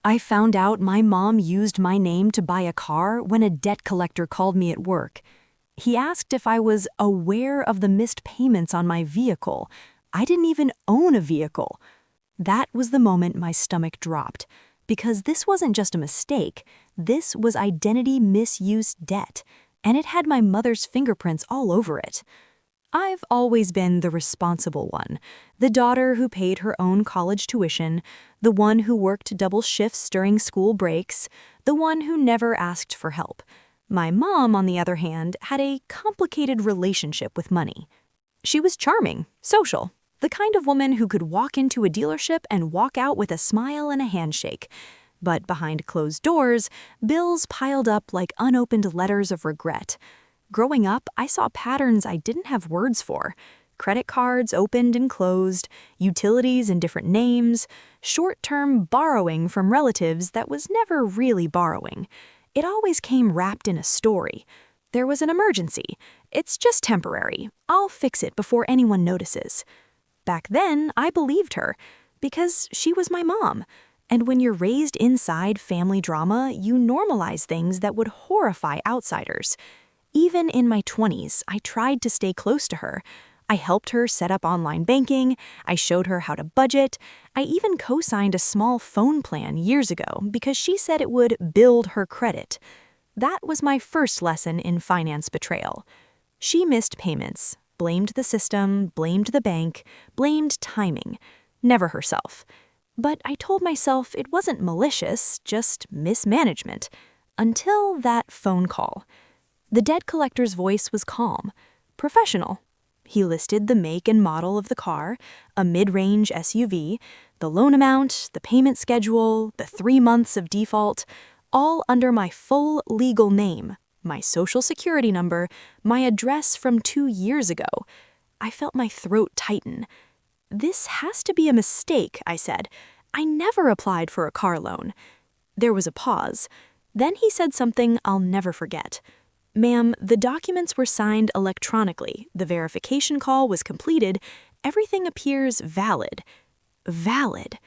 I found out my mom used my name to buy a car when a debt collector called me at work. He asked if I was aware of the missed payments on my vehicle. I didn't even own a vehicle. That was the moment my stomach dropped, because this wasn't just a mistake. This was identity misuse debt, and it had my mother's fingerprints all over it. I've always been the responsible one, the daughter who paid her own college tuition, the one who worked double shifts during school breaks, the one who never asked for help. My mom, on the other hand, had a complicated relationship with money. She was charming, social, the kind of woman who could walk into a dealership and walk out with a smile and a handshake. But behind closed doors, bills piled up like unopened letters of regret. Growing up, I saw patterns I didn't have words for. Credit cards opened and closed, utilities in different names, short-term borrowing from relatives that was never really borrowing. It always came wrapped in a story. There was an emergency. It's just temporary. I'll fix it before anyone notices. Back then, I believed her, because she was my mom. And when you're raised inside family drama, you normalize things that would horrify outsiders. Even in my 20s, I tried to stay close to her. I helped her set up online banking, I showed her how to budget, I even co-signed a small phone plan years ago because she said it would build her credit. That was my first lesson in finance betrayal. She missed payments, blamed the system, blamed the bank, blamed timing, never herself. But I told myself it wasn't malicious, just mismanagement, until that phone call. The debt collector's voice was calm, professional. He listed the make and model of the car, a mid-range SUV, the loan amount, the payment schedule, the 3 months of default, all under my full legal name, my social security number, my address from 2 years ago. I felt my throat tighten. "This has to be a mistake," I said. "I never applied for a car loan." There was a pause. Then he said something I'll never forget. "Ma'am, the documents were signed electronically, the verification call was completed, everything appears valid." Valid.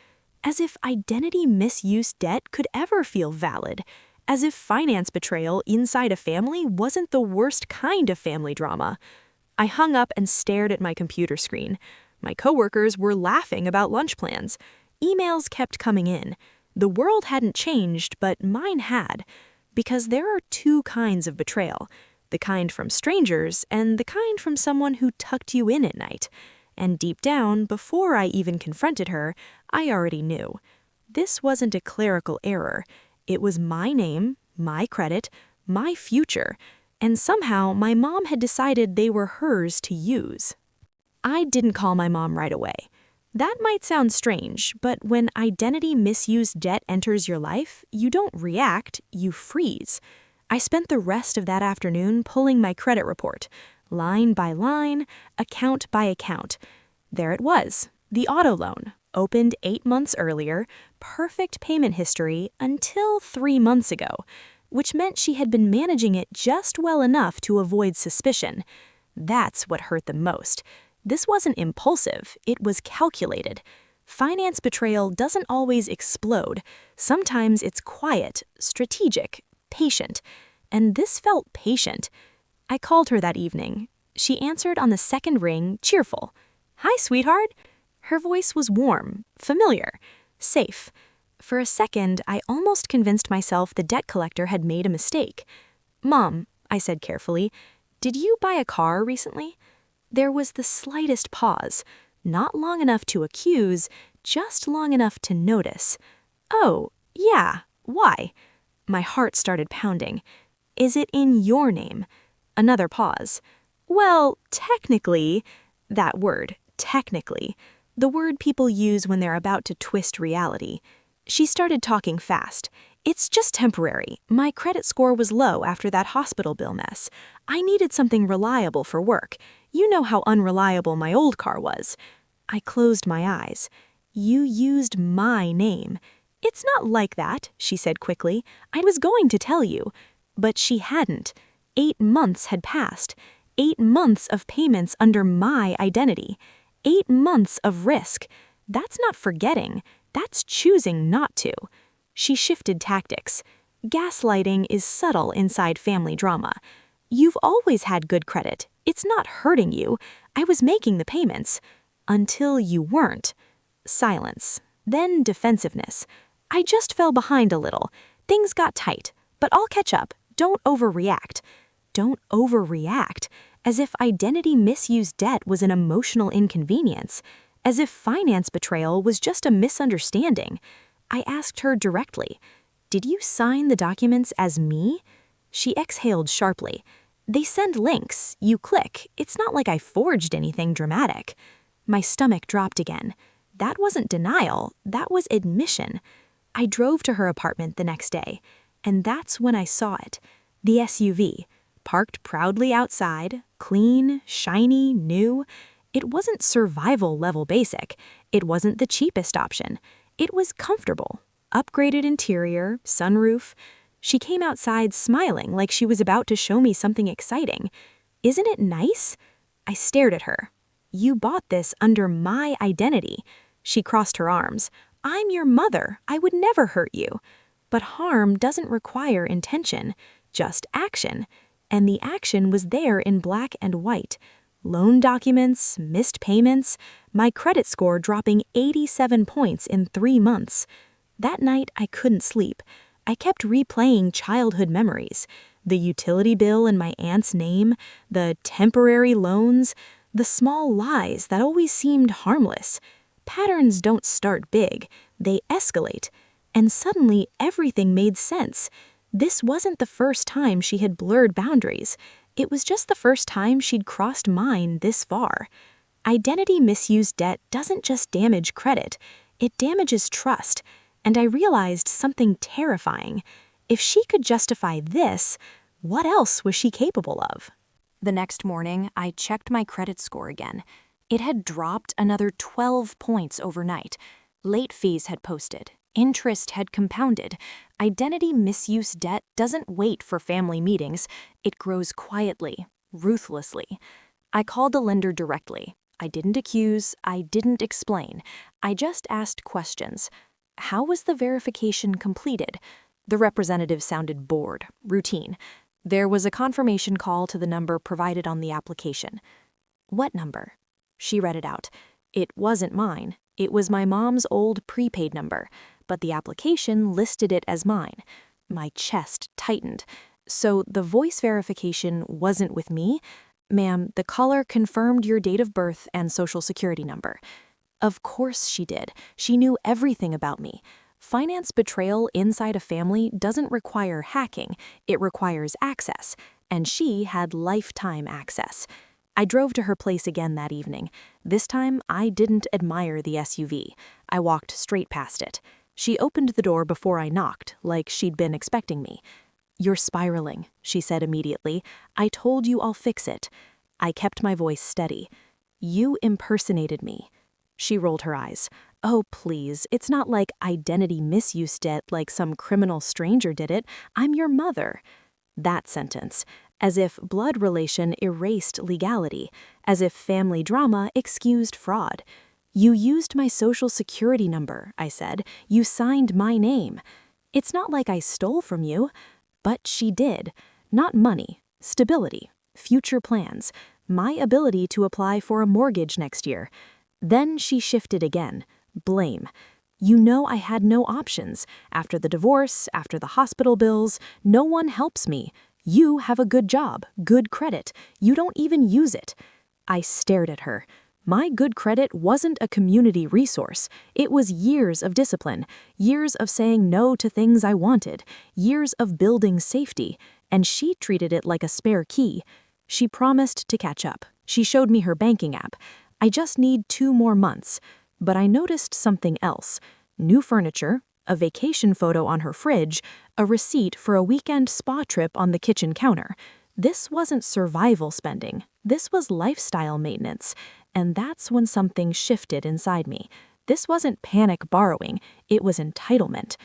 As if identity misuse debt could ever feel valid. As if finance betrayal inside a family wasn't the worst kind of family drama. I hung up and stared at my computer screen. My coworkers were laughing about lunch plans. Emails kept coming in. The world hadn't changed, but mine had. Because there are 2 kinds of betrayal, the kind from strangers and the kind from someone who tucked you in at night. And deep down, before I even confronted her, I already knew. This wasn't a clerical error. It was my name, my credit, my future, and somehow my mom had decided they were hers to use. I didn't call my mom right away. That might sound strange, but when identity misuse debt enters your life, you don't react, you freeze. I spent the rest of that afternoon pulling my credit report, line by line, account by account. There it was, the auto loan, opened 8 months earlier, perfect payment history until 3 months ago, which meant she had been managing it just well enough to avoid suspicion. That's what hurt the most. This wasn't impulsive, it was calculated. Finance betrayal doesn't always explode. Sometimes it's quiet, strategic, patient. And this felt patient. I called her that evening. She answered on the second ring, cheerful. "Hi, sweetheart." Her voice was warm, familiar, safe. For a second, I almost convinced myself the debt collector had made a mistake. "Mom," I said carefully, "did you buy a car recently?" There was the slightest pause, not long enough to accuse, just long enough to notice. "Oh, yeah, why?" My heart started pounding. "Is it in your name?" Another pause. "Well, technically," that word, technically, the word people use when they're about to twist reality. She started talking fast. "It's just temporary. My credit score was low after that hospital bill mess. I needed something reliable for work. You know how unreliable my old car was." I closed my eyes. "You used my name." "It's not like that," she said quickly. "I was going to tell you." But she hadn't. 8 months had passed. 8 months of payments under my identity. 8 months of risk. That's not forgetting. That's choosing not to. She shifted tactics. Gaslighting is subtle inside family drama. You've always had good credit. It's not hurting you. I was making the payments. Until you weren't. Silence. Then defensiveness. I just fell behind a little. Things got tight, but I'll catch up. Don't overreact. Don't overreact. As if identity misuse debt was an emotional inconvenience. As if finance betrayal was just a misunderstanding. I asked her directly, "Did you sign the documents as me?" She exhaled sharply. "They send links. You click. It's not like I forged anything dramatic." My stomach dropped again. That wasn't denial. That was admission. I drove to her apartment the next day, and that's when I saw it. The SUV, parked proudly outside, clean, shiny, new. It wasn't survival-level basic. It wasn't the cheapest option. It was comfortable. Upgraded interior, sunroof. She came outside smiling like she was about to show me something exciting. "Isn't it nice?" I stared at her. "You bought this under my identity." She crossed her arms. "I'm your mother. I would never hurt you." But harm doesn't require intention, just action. And the action was there in black and white. Loan documents, missed payments, my credit score dropping 87 points in 3 months. That night, I couldn't sleep. I kept replaying childhood memories. The utility bill in my aunt's name, the temporary loans, the small lies that always seemed harmless. Patterns don't start big, they escalate. And suddenly, everything made sense. This wasn't the first time she had blurred boundaries. It was just the first time she'd crossed mine this far. Identity misuse debt doesn't just damage credit, it damages trust. And I realized something terrifying. If she could justify this, what else was she capable of? The next morning, I checked my credit score again. It had dropped another 12 points overnight. Late fees had posted. Interest had compounded. Identity misuse debt doesn't wait for family meetings. It grows quietly, ruthlessly. I called the lender directly. I didn't accuse. I didn't explain. I just asked questions. How was the verification completed? The representative sounded bored, routine. There was a confirmation call to the number provided on the application. What number? She read it out. It wasn't mine. It was my mom's old prepaid number, but the application listed it as mine. My chest tightened. So the voice verification wasn't with me? "Ma'am, the caller confirmed your date of birth and social security number." Of course she did. She knew everything about me. Finance betrayal inside a family doesn't require hacking, it requires access, and she had lifetime access. I drove to her place again that evening. This time, I didn't admire the SUV. I walked straight past it. She opened the door before I knocked, like she'd been expecting me. "You're spiraling," she said immediately. "I told you I'll fix it." I kept my voice steady. "You impersonated me." She rolled her eyes. "Oh, please, it's not like identity misuse debt like some criminal stranger did it. I'm your mother." That sentence, as if blood relation erased legality, as if family drama excused fraud. "You used my social security number," I said. "You signed my name." "It's not like I stole from you." But she did. Not money, stability, future plans, my ability to apply for a mortgage next year. Then she shifted again. Blame. "You know I had no options. After the divorce, after the hospital bills, no one helps me. You have a good job, good credit. You don't even use it." I stared at her. My good credit wasn't a community resource. It was years of discipline, years of saying no to things I wanted, years of building safety, and she treated it like a spare key. She promised to catch up. She showed me her banking app. I just need 2 more months. But I noticed something else. New furniture, a vacation photo on her fridge, a receipt for a weekend spa trip on the kitchen counter. This wasn't survival spending. This was lifestyle maintenance. And that's when something shifted inside me. This wasn't panic borrowing. It was entitlement.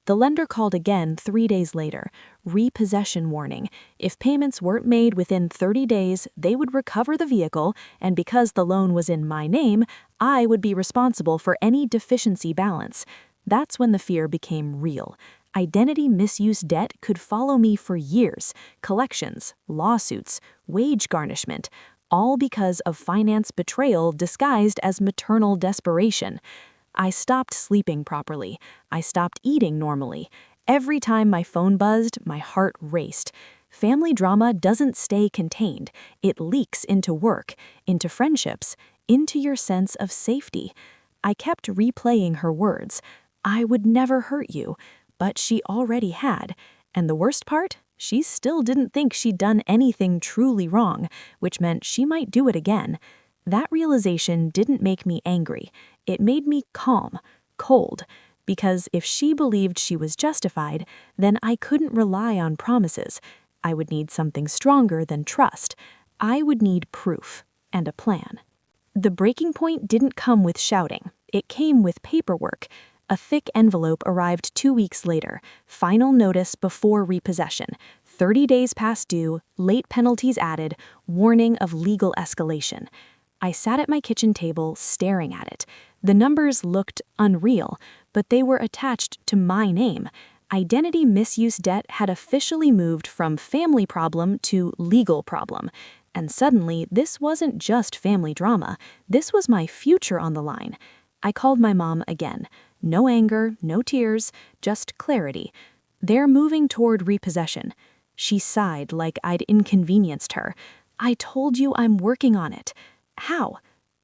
The lender called again 3 days later. Repossession warning. If payments weren't made within 30 days, they would recover the vehicle, and because the loan was in my name, I would be responsible for any deficiency balance. That's when the fear became real. Identity misuse debt could follow me for years. Collections, lawsuits, wage garnishment, all because of finance betrayal disguised as maternal desperation. I stopped sleeping properly. I stopped eating normally. Every time my phone buzzed, my heart raced. Family drama doesn't stay contained. It leaks into work, into friendships, into your sense of safety. I kept replaying her words. I would never hurt you, but she already had. And the worst part? She still didn't think she'd done anything truly wrong, which meant she might do it again. That realization didn't make me angry. It made me calm, cold, because if she believed she was justified, then I couldn't rely on promises. I would need something stronger than trust. I would need proof and a plan. The breaking point didn't come with shouting. It came with paperwork. A thick envelope arrived 2 weeks later. Final notice before repossession. 30 days past due, late penalties added, warning of legal escalation. I sat at my kitchen table staring at it. The numbers looked unreal, but they were attached to my name. Identity misuse debt had officially moved from family problem to legal problem. And suddenly, this wasn't just family drama. This was my future on the line. I called my mom again. No anger, no tears, just clarity. They're moving toward repossession. She sighed like I'd inconvenienced her. I told you I'm working on it. How?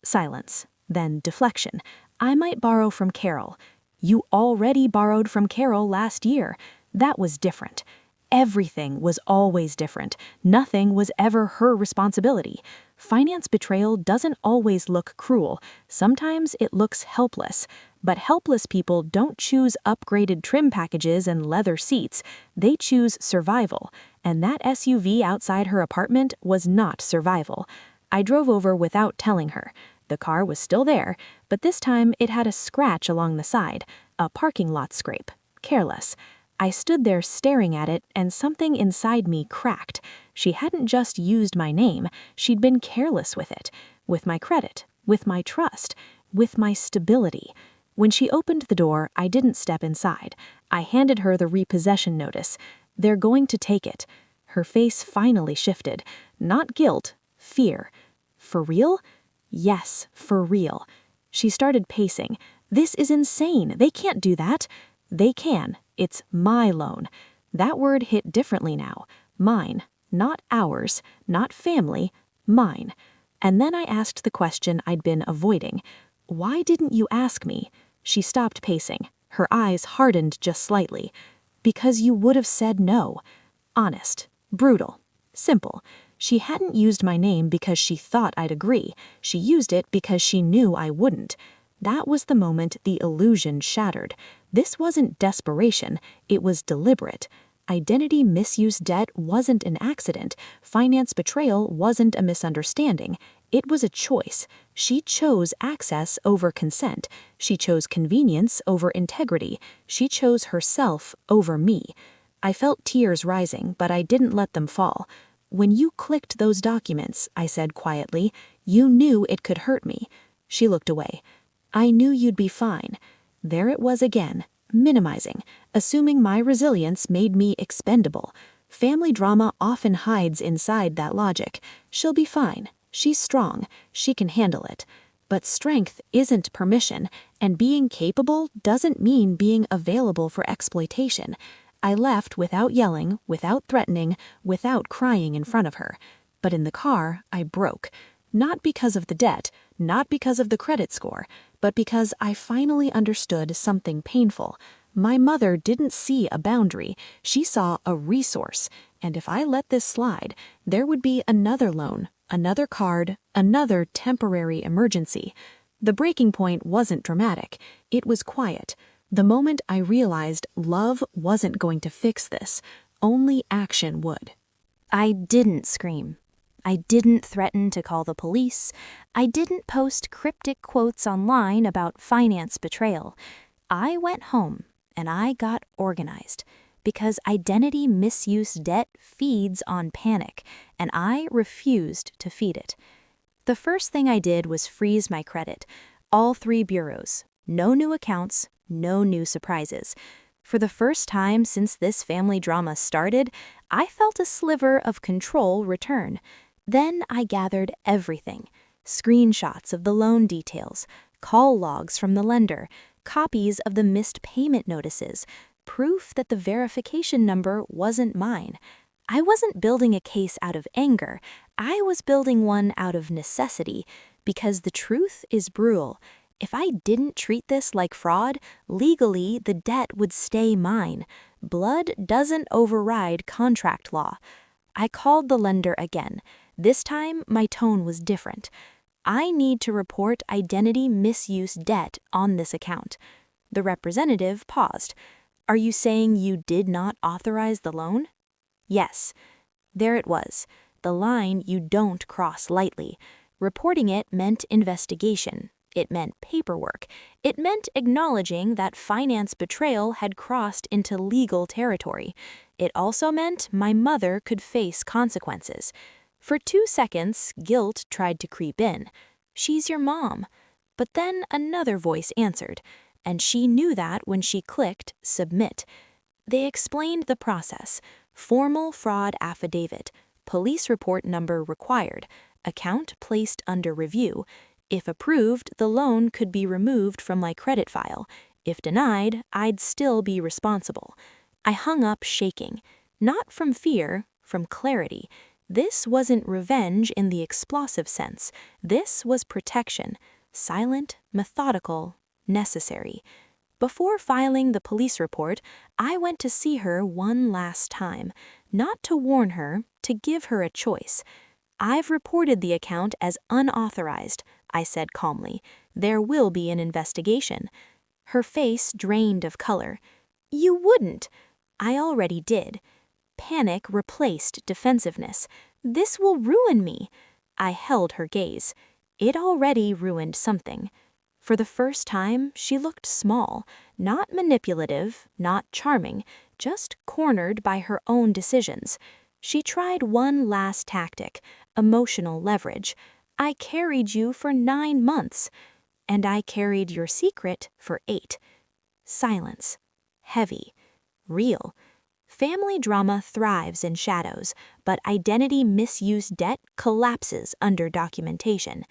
Silence. Then deflection. I might borrow from Carol. You already borrowed from Carol last year. That was different. Everything was always different. Nothing was ever her responsibility. Finance betrayal doesn't always look cruel. Sometimes it looks helpless. But helpless people don't choose upgraded trim packages and leather seats. They choose survival. And that SUV outside her apartment was not survival. I drove over without telling her. The car was still there, but this time it had a scratch along the side, a parking lot scrape. Careless. I stood there staring at it, and something inside me cracked. She hadn't just used my name, she'd been careless with it. With my credit, with my trust, with my stability. When she opened the door, I didn't step inside. I handed her the repossession notice. They're going to take it. Her face finally shifted. Not guilt, fear. For real? Yes, for real. She started pacing. This is insane. They can't do that. They can. It's my loan. That word hit differently now. Mine. Not ours. Not family. Mine. And then I asked the question I'd been avoiding. Why didn't you ask me? She stopped pacing. Her eyes hardened just slightly. Because you would have said no. Honest. Brutal. Simple. She hadn't used my name because she thought I'd agree. She used it because she knew I wouldn't. That was the moment the illusion shattered. This wasn't desperation. It was deliberate. Identity misuse debt wasn't an accident. Finance betrayal wasn't a misunderstanding. It was a choice. She chose access over consent. She chose convenience over integrity. She chose herself over me. I felt tears rising, but I didn't let them fall. When you clicked those documents, I said quietly, you knew it could hurt me. She looked away. I knew you'd be fine. There it was again, minimizing, assuming my resilience made me expendable. Family drama often hides inside that logic. She'll be fine. She's strong. She can handle it. But strength isn't permission, and being capable doesn't mean being available for exploitation. I left without yelling, without threatening, without crying in front of her. But in the car, I broke. Not because of the debt, not because of the credit score, but because I finally understood something painful. My mother didn't see a boundary. She saw a resource. And if I let this slide, there would be another loan, another card, another temporary emergency. The breaking point wasn't dramatic. It was quiet. The moment I realized love wasn't going to fix this, only action would. I didn't scream. I didn't threaten to call the police. I didn't post cryptic quotes online about finance betrayal. I went home and I got organized because identity misuse debt feeds on panic, and I refused to feed it. The first thing I did was freeze my credit. All 3 bureaus. No new accounts, No new surprises. For the first time since this family drama started, I felt a sliver of control return. Then I gathered everything: screenshots of the loan details, call logs from the lender, copies of the missed payment notices, proof that the verification number wasn't mine. I wasn't building a case out of anger, I was building one out of necessity, because the truth is brutal. If I didn't treat this like fraud, legally the debt would stay mine. Blood doesn't override contract law. I called the lender again. This time, my tone was different. I need to report identity misuse debt on this account. The representative paused. Are you saying you did not authorize the loan? Yes. There it was. The line you don't cross lightly. Reporting it meant investigation. It meant paperwork. It meant acknowledging that finance betrayal had crossed into legal territory. It also meant my mother could face consequences. For 2 seconds, guilt tried to creep in. She's your mom. But then another voice answered, and she knew that when she clicked submit. They explained the process: formal fraud affidavit, police report number required, account placed under review. If approved, the loan could be removed from my credit file. If denied, I'd still be responsible. I hung up shaking. Not from fear, from clarity. This wasn't revenge in the explosive sense. This was protection. Silent, methodical, necessary. Before filing the police report, I went to see her one last time. Not to warn her, to give her a choice. I've reported the account as unauthorized, I said calmly. There will be an investigation. Her face drained of color. You wouldn't. I already did. Panic replaced defensiveness. This will ruin me. I held her gaze. It already ruined something. For the first time, she looked small, not manipulative, not charming, just cornered by her own decisions. She tried one last tactic: emotional leverage. I carried you for 9 months, and I carried your secret for 8. Silence. Heavy. Real. Family drama thrives in shadows, but identity misuse debt collapses under documentation.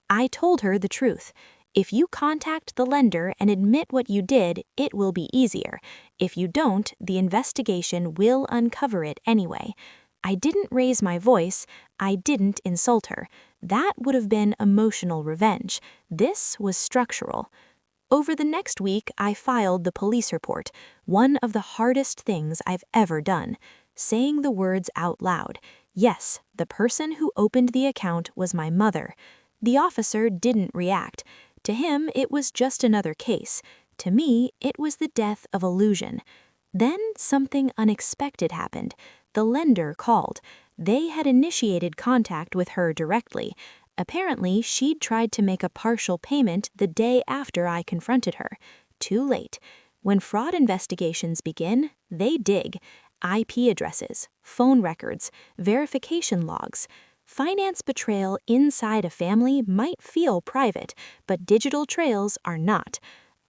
I told her the truth. If you contact the lender and admit what you did, it will be easier. If you don't, the investigation will uncover it anyway. I didn't raise my voice. I didn't insult her. That would have been emotional revenge. This was structural. Over the next week, I filed the police report, one of the hardest things I've ever done, saying the words out loud. Yes, the person who opened the account was my mother. The officer didn't react. To him, it was just another case. To me, it was the death of illusion. Then something unexpected happened. The lender called. They had initiated contact with her directly. Apparently, she'd tried to make a partial payment the day after I confronted her. Too late. When fraud investigations begin, they dig. IP addresses, phone records, verification logs. Finance betrayal inside a family might feel private, but digital trails are not.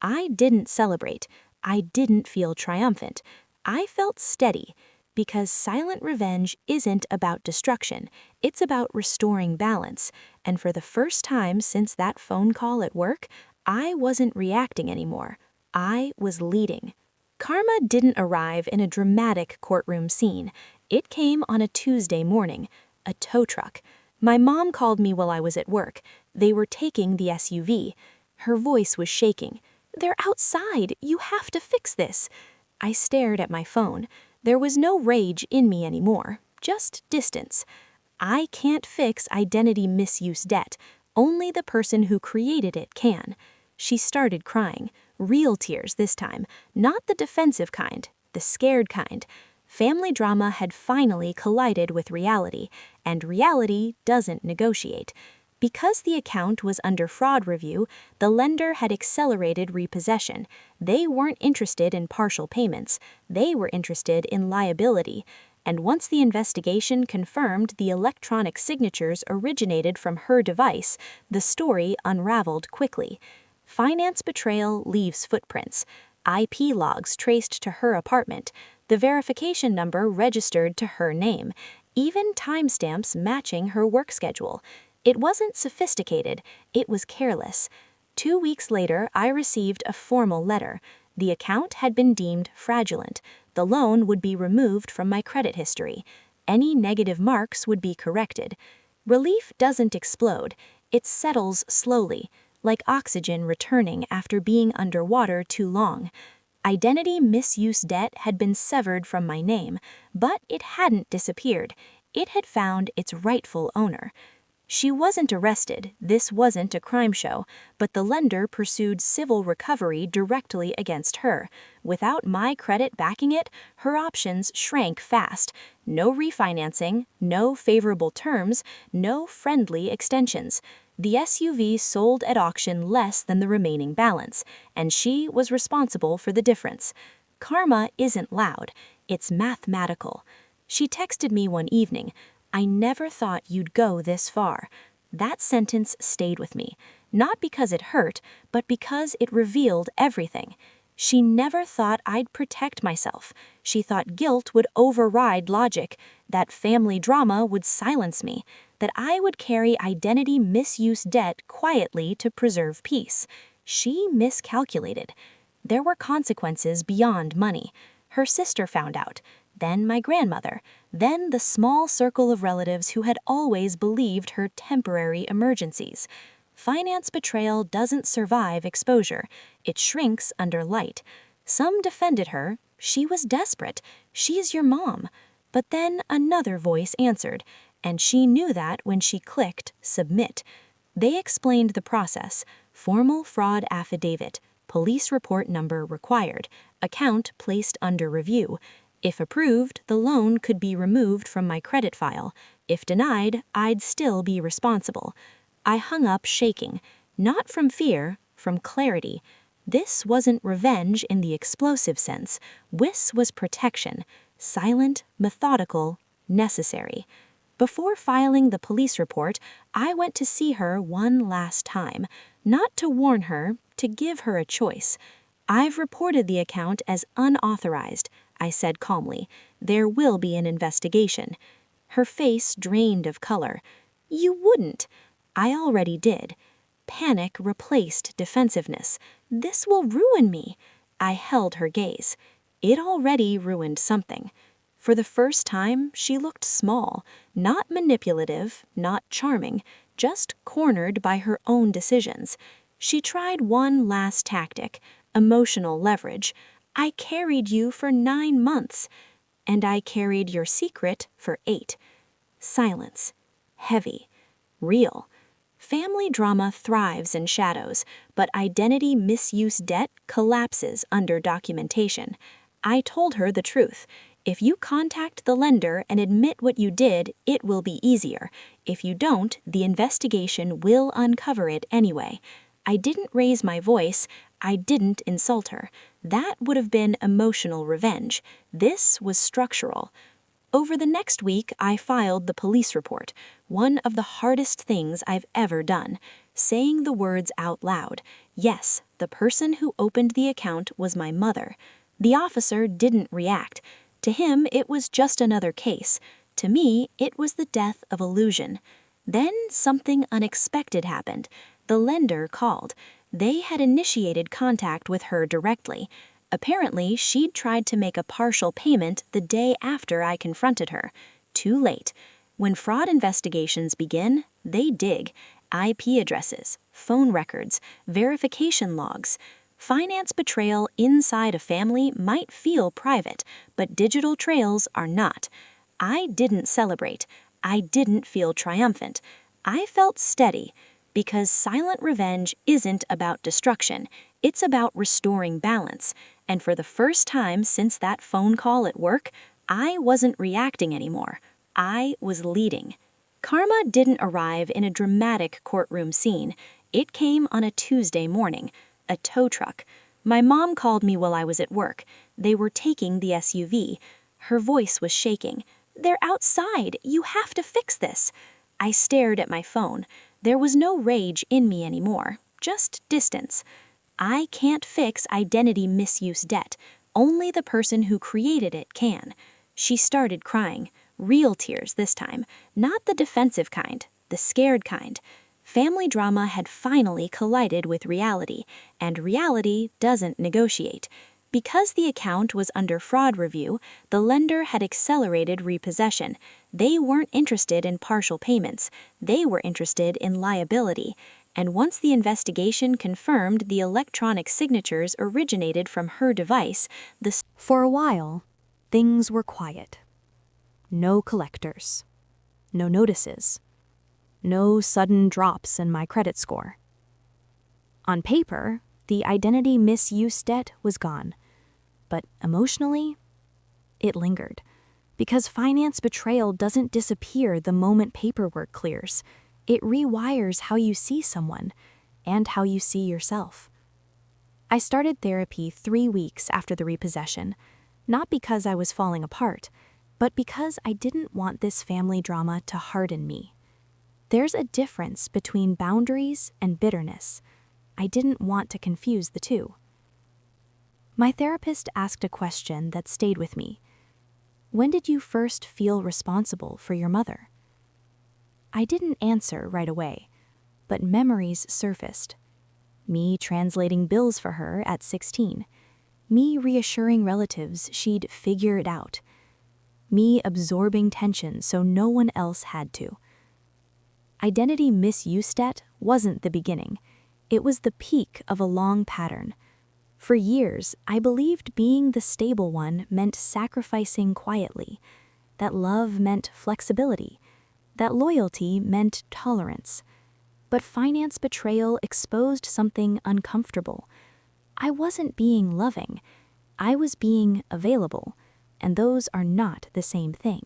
I didn't celebrate. I didn't feel triumphant. I felt steady. Because silent revenge isn't about destruction, it's about restoring balance. And for the first time since that phone call at work, I wasn't reacting anymore. I was leading. Karma didn't arrive in a dramatic courtroom scene. It came on a Tuesday morning, a tow truck. My mom called me while I was at work. They were taking the SUV. Her voice was shaking. "They're outside. You have to fix this." I stared at my phone. There was no rage in me anymore, just distance. I can't fix identity misuse debt. Only the person who created it can. She started crying, real tears this time, not the defensive kind, the scared kind. Family drama had finally collided with reality, and reality doesn't negotiate. Because the account was under fraud review, the lender had accelerated repossession. They weren't interested in partial payments. They were interested in liability. And once the investigation confirmed the electronic signatures originated from her device, the story unraveled quickly. Finance betrayal leaves footprints. IP logs traced to her apartment, the verification number registered to her name, even timestamps matching her work schedule. It wasn't sophisticated, it was careless. 2 weeks later, I received a formal letter. The account had been deemed fraudulent. The loan would be removed from my credit history. Any negative marks would be corrected. Relief doesn't explode, it settles slowly, like oxygen returning after being underwater too long. Identity misuse debt had been severed from my name, but it hadn't disappeared. It had found its rightful owner. She wasn't arrested, this wasn't a crime show, but the lender pursued civil recovery directly against her. Without my credit backing it, her options shrank fast. No refinancing, no favorable terms, no friendly extensions. The SUV sold at auction less than the remaining balance, and she was responsible for the difference. Karma isn't loud, it's mathematical. She texted me one evening, "I never thought you'd go this far." That sentence stayed with me, not because it hurt, but because it revealed everything. She never thought I'd protect myself. She thought guilt would override logic, that family drama would silence me, that I would carry identity misuse debt quietly to preserve peace. She miscalculated. There were consequences beyond money. Her sister found out, then my grandmother, then the small circle of relatives who had always believed her temporary emergencies. Finance betrayal doesn't survive exposure. It shrinks under light. Some defended her. She was desperate. She's your mom. But then another voice answered, and she knew that when she clicked submit. They explained the process. Formal fraud affidavit. Police report number required. Account placed under review. If approved, the loan could be removed from my credit file. If denied, I'd still be responsible. I hung up shaking, not from fear, from clarity. This wasn't revenge in the explosive sense. This was protection. Silent, methodical, necessary. Before filing the police report, I went to see her one last time. Not to warn her, to give her a choice. "I've reported the account as unauthorized," I said calmly. "There will be an investigation." Her face drained of color. "You wouldn't." I already did. Panic replaced defensiveness. "This will ruin me." I held her gaze. It already ruined something. For the first time, she looked small, not manipulative, not charming, just cornered by her own decisions. She tried one last tactic, emotional leverage. "I carried you for 9 months." "And I carried your secret for 8. Silence. Heavy. Real. Family drama thrives in shadows, but identity misuse debt collapses under documentation. I told her the truth. If you contact the lender and admit what you did, it will be easier. If you don't, the investigation will uncover it anyway. I didn't raise my voice. I didn't insult her. That would have been emotional revenge. This was structural. Over the next week, I filed the police report, one of the hardest things I've ever done, saying the words out loud. Yes, the person who opened the account was my mother. The officer didn't react. To him, it was just another case. To me, it was the death of illusion. Then something unexpected happened. The lender called. They had initiated contact with her directly. Apparently, she'd tried to make a partial payment the day after I confronted her. Too late. When fraud investigations begin, they dig. IP addresses, phone records, verification logs. Finance betrayal inside a family might feel private, but digital trails are not. I didn't celebrate. I didn't feel triumphant. I felt steady, because silent revenge isn't about destruction. It's about restoring balance. And for the first time since that phone call at work, I wasn't reacting anymore. I was leading. Karma didn't arrive in a dramatic courtroom scene. It came on a Tuesday morning, a tow truck. My mom called me while I was at work. They were taking the SUV. Her voice was shaking. "They're outside. You have to fix this." I stared at my phone. There was no rage in me anymore, just distance. I can't fix identity misuse debt. Only the person who created it can. She started crying, real tears this time, not the defensive kind, the scared kind. Family drama had finally collided with reality, and reality doesn't negotiate. Because the account was under fraud review, the lender had accelerated repossession. They weren't interested in partial payments. They were interested in liability. And once the investigation confirmed the electronic signatures originated from her device, For a while, things were quiet. No collectors. No notices. No sudden drops in my credit score. On paper, the identity misuse debt was gone. But emotionally, it lingered. Because finance betrayal doesn't disappear the moment paperwork clears. It rewires how you see someone and how you see yourself. I started therapy 3 weeks after the repossession, not because I was falling apart, but because I didn't want this family drama to harden me. There's a difference between boundaries and bitterness. I didn't want to confuse the two. My therapist asked a question that stayed with me. When did you first feel responsible for your mother? I didn't answer right away, but memories surfaced. Me translating bills for her at 16. Me reassuring relatives she'd figure it out. Me absorbing tension so no one else had to. Identity misuse debt wasn't the beginning. It was the peak of a long pattern. For years, I believed being the stable one meant sacrificing quietly, that love meant flexibility, that loyalty meant tolerance. But finance betrayal exposed something uncomfortable. I wasn't being loving. I was being available, and those are not the same thing.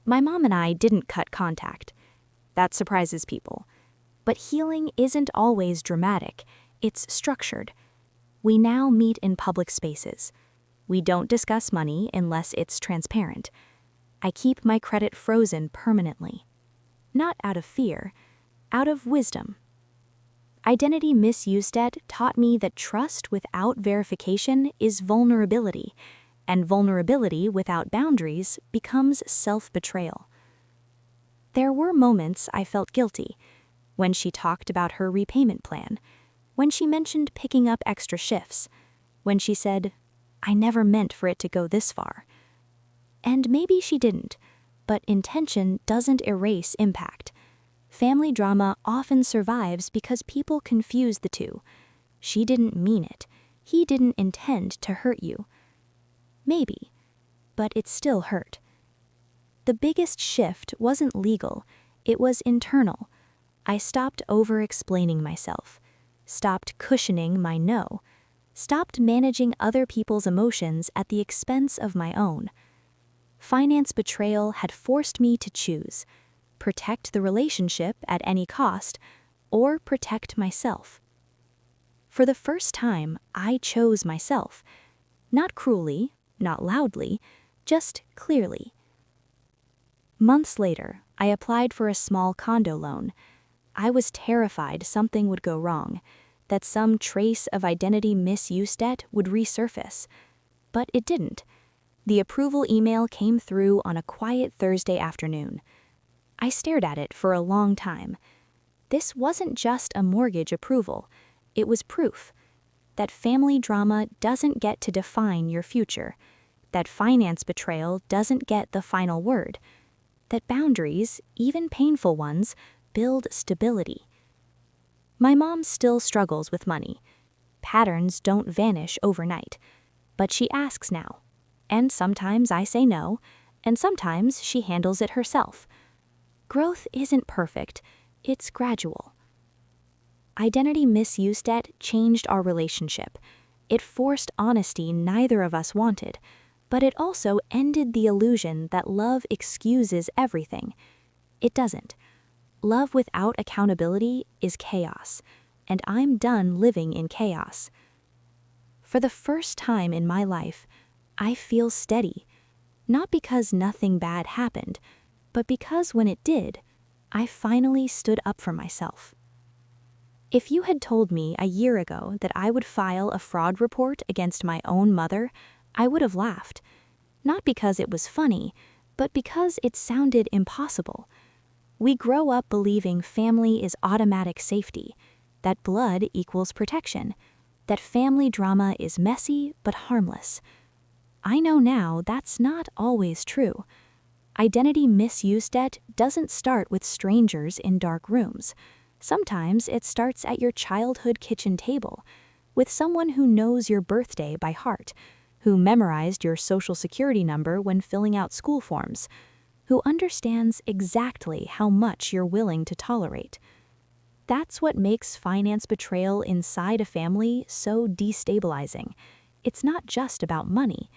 My mom and I didn't cut contact. That surprises people. But healing isn't always dramatic. It's structured. We now meet in public spaces. We don't discuss money unless it's transparent. I keep my credit frozen permanently. Not out of fear, out of wisdom. Identity misuse debt taught me that trust without verification is vulnerability, and vulnerability without boundaries becomes self-betrayal. There were moments I felt guilty, when she talked about her repayment plan, when she mentioned picking up extra shifts, when she said, "I never meant for it to go this far." And maybe she didn't, but intention doesn't erase impact. Family drama often survives because people confuse the two. She didn't mean it. He didn't intend to hurt you. Maybe, but it still hurt. The biggest shift wasn't legal, it was internal. I stopped over-explaining myself. Stopped cushioning my no, stopped managing other people's emotions at the expense of my own. Finance betrayal had forced me to choose, protect the relationship at any cost, or protect myself. For the first time, I chose myself, not cruelly, not loudly, just clearly. Months later, I applied for a small condo loan. I was terrified something would go wrong, that some trace of identity misuse debt would resurface. But it didn't. The approval email came through on a quiet Thursday afternoon. I stared at it for a long time. This wasn't just a mortgage approval. It was proof that family drama doesn't get to define your future, that finance betrayal doesn't get the final word, that boundaries, even painful ones, build stability. My mom still struggles with money. Patterns don't vanish overnight, but she asks now. And sometimes I say no, and sometimes she handles it herself. Growth isn't perfect, it's gradual. Identity misuse debt changed our relationship. It forced honesty neither of us wanted, but it also ended the illusion that love excuses everything. It doesn't. Love without accountability is chaos, and I'm done living in chaos. For the first time in my life, I feel steady, not because nothing bad happened, but because when it did, I finally stood up for myself. If you had told me a year ago that I would file a fraud report against my own mother, I would have laughed. Not because it was funny, but because it sounded impossible. We grow up believing family is automatic safety, that blood equals protection, that family drama is messy but harmless. I know now that's not always true. Identity misuse debt doesn't start with strangers in dark rooms. Sometimes it starts at your childhood kitchen table, with someone who knows your birthday by heart, who memorized your social security number when filling out school forms, who understands exactly how much you're willing to tolerate. That's what makes finance betrayal inside a family so destabilizing. It's not just about money,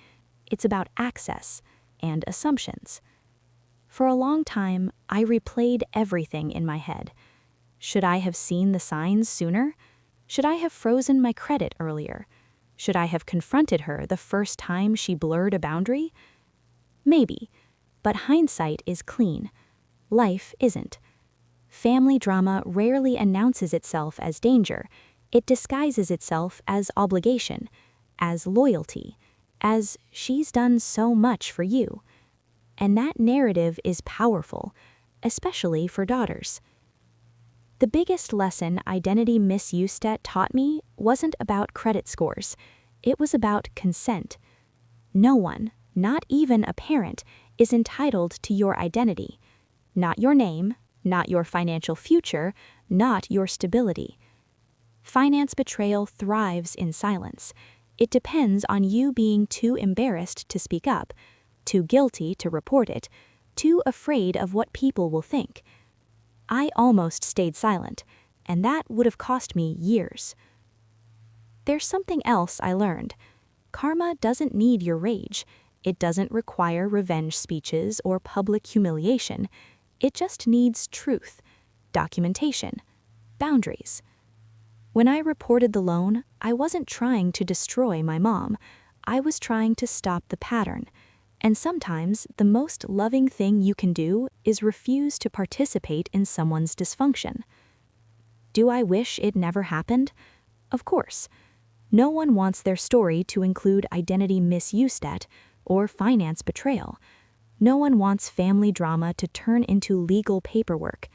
it's about access and assumptions. For a long time, I replayed everything in my head. Should I have seen the signs sooner? Should I have frozen my credit earlier? Should I have confronted her the first time she blurred a boundary? Maybe, but hindsight is clean. Life isn't. Family drama rarely announces itself as danger. It disguises itself as obligation, as loyalty, as she's done so much for you. And that narrative is powerful, especially for daughters. The biggest lesson identity misuse debt taught me wasn't about credit scores. It was about consent. No one, not even a parent, is entitled to your identity. Not your name, not your financial future, not your stability. Finance betrayal thrives in silence. It depends on you being too embarrassed to speak up, too guilty to report it, too afraid of what people will think. I almost stayed silent, and that would have cost me years. There's something else I learned. Karma doesn't need your rage. It doesn't require revenge speeches or public humiliation. It just needs truth, documentation, boundaries. When I reported the loan, I wasn't trying to destroy my mom. I was trying to stop the pattern. And sometimes the most loving thing you can do is refuse to participate in someone's dysfunction. Do I wish it never happened? Of course. No one wants their story to include identity misuse debt or finance betrayal. No one wants family drama to turn into legal paperwork.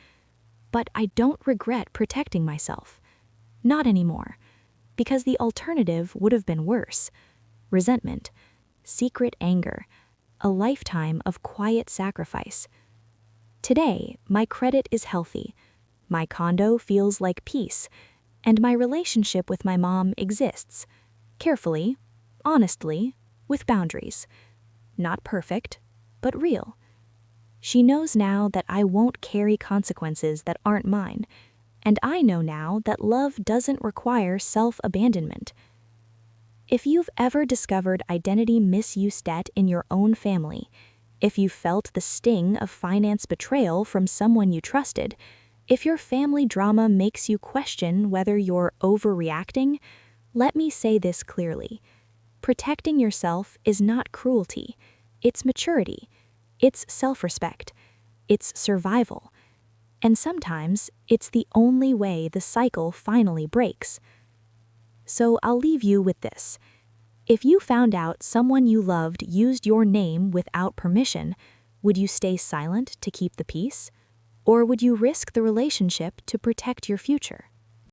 But I don't regret protecting myself. Not anymore. Because the alternative would have been worse. Resentment, secret anger, a lifetime of quiet sacrifice. Today, my credit is healthy. My condo feels like peace, and my relationship with my mom exists. Carefully, honestly, with boundaries. Not perfect, but real. She knows now that I won't carry consequences that aren't mine, and I know now that love doesn't require self-abandonment. If you've ever discovered identity misuse debt in your own family, if you felt the sting of finance betrayal from someone you trusted, if your family drama makes you question whether you're overreacting, let me say this clearly. Protecting yourself is not cruelty. It's maturity. It's self-respect. It's survival. And sometimes it's the only way the cycle finally breaks. So I'll leave you with this. If you found out someone you loved used your name without permission, would you stay silent to keep the peace? Or would you risk the relationship to protect your future?